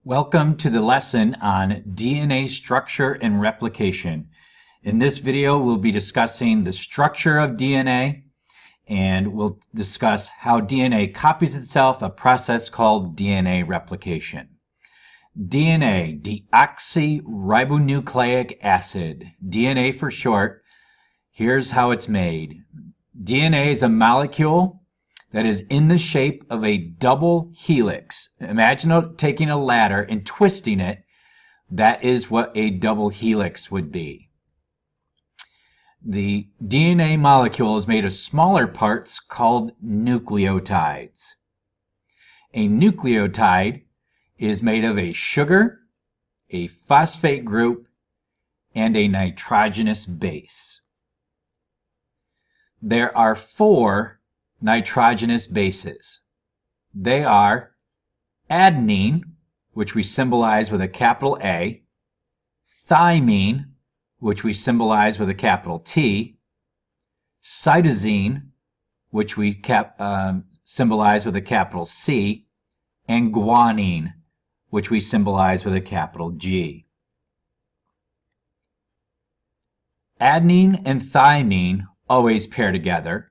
Welcome to the lesson on DNA structure and replication. In this video, we'll be discussing the structure of DNA, and we'll discuss how DNA copies itself, a process called DNA replication. DNA, deoxyribonucleic acid, DNA for short. Here's how it's made. DNA is a molecule that is in the shape of a double helix. Imagine taking a ladder and twisting it. That is what a double helix would be. The DNA molecule is made of smaller parts called nucleotides. A nucleotide is made of a sugar, a phosphate group, and a nitrogenous base. There are 4 nitrogenous bases. They are adenine, which we symbolize with a capital A, thymine, which we symbolize with a capital T, cytosine, which we symbolize with a capital C, and guanine, which we symbolize with a capital G. Adenine and thymine always pair together.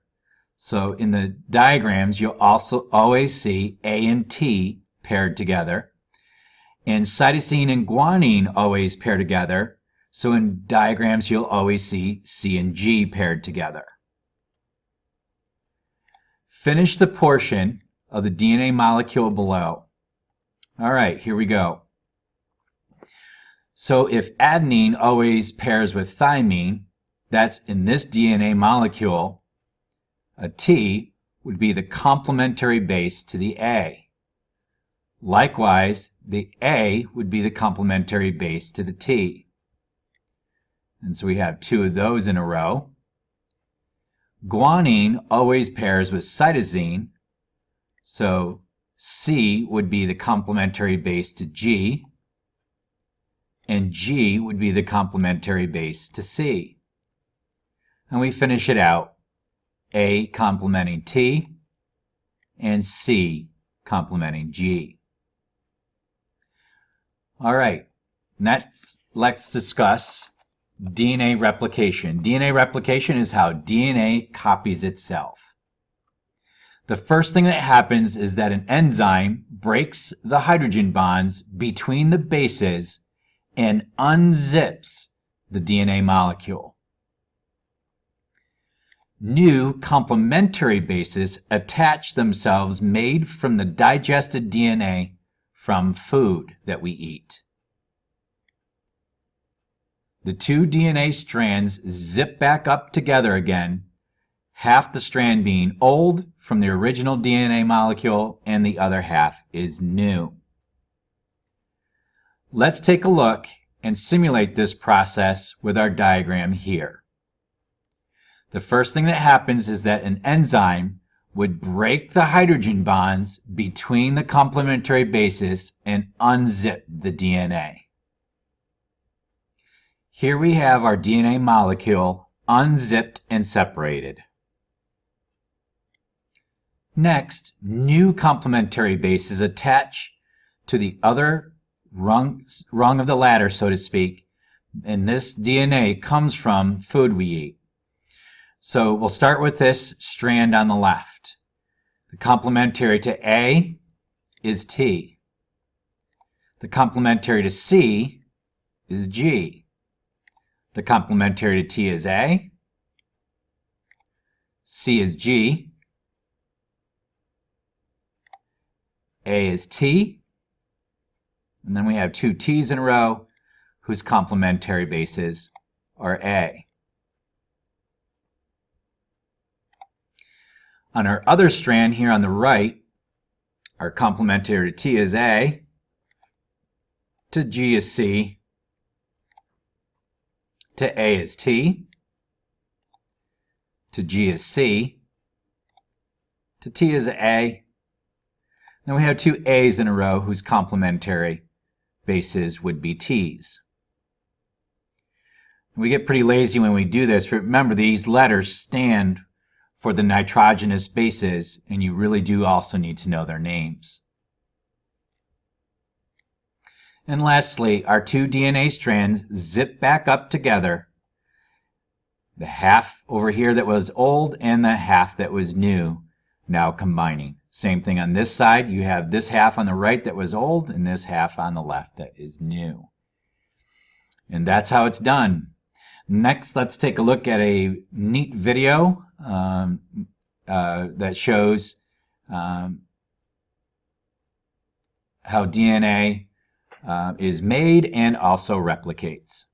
So in the diagrams, you'll also always see A and T paired together. And cytosine and guanine always pair together. So in diagrams, you'll always see C and G paired together. Finish the portion of the DNA molecule below. All right, here we go. So if adenine always pairs with thymine, that's in this DNA molecule, a T would be the complementary base to the A. Likewise, the A would be the complementary base to the T. And so we have 2 of those in a row. Guanine always pairs with cytosine, so C would be the complementary base to G, and G would be the complementary base to C. And we finish it out. A complementing T, and C complementing G. All right, next let's discuss DNA replication. DNA replication is how DNA copies itself. The first thing that happens is that an enzyme breaks the hydrogen bonds between the bases and unzips the DNA molecule. New complementary bases attach themselves made from the digested DNA from food that we eat. The 2 DNA strands zip back up together again, half the strand being old from the original DNA molecule and the other half is new. Let's take a look and simulate this process with our diagram here. The first thing that happens is that an enzyme would break the hydrogen bonds between the complementary bases and unzip the DNA. Here we have our DNA molecule unzipped and separated. Next, new complementary bases attach to the other rung of the ladder, so to speak, and this DNA comes from food we eat. So we'll start with this strand on the left. The complementary to A is T. The complementary to C is G. The complementary to T is A. C is G. A is T. And then we have 2 T's in a row whose complementary bases are A. On our other strand here on the right, our complementary to T is A, to G is C, to A is T, to G is C, to T is A. Then we have 2 A's in a row whose complementary bases would be T's. We get pretty lazy when we do this. Remember, these letters stand for the nitrogenous bases, and you really do also need to know their names. And lastly, our two DNA strands zip back up together. The half over here that was old and the half that was new, now combining. Same thing on this side. You have this half on the right that was old and this half on the left that is new. And that's how it's done. Next, let's take a look at a neat video that shows how DNA is made and also replicates.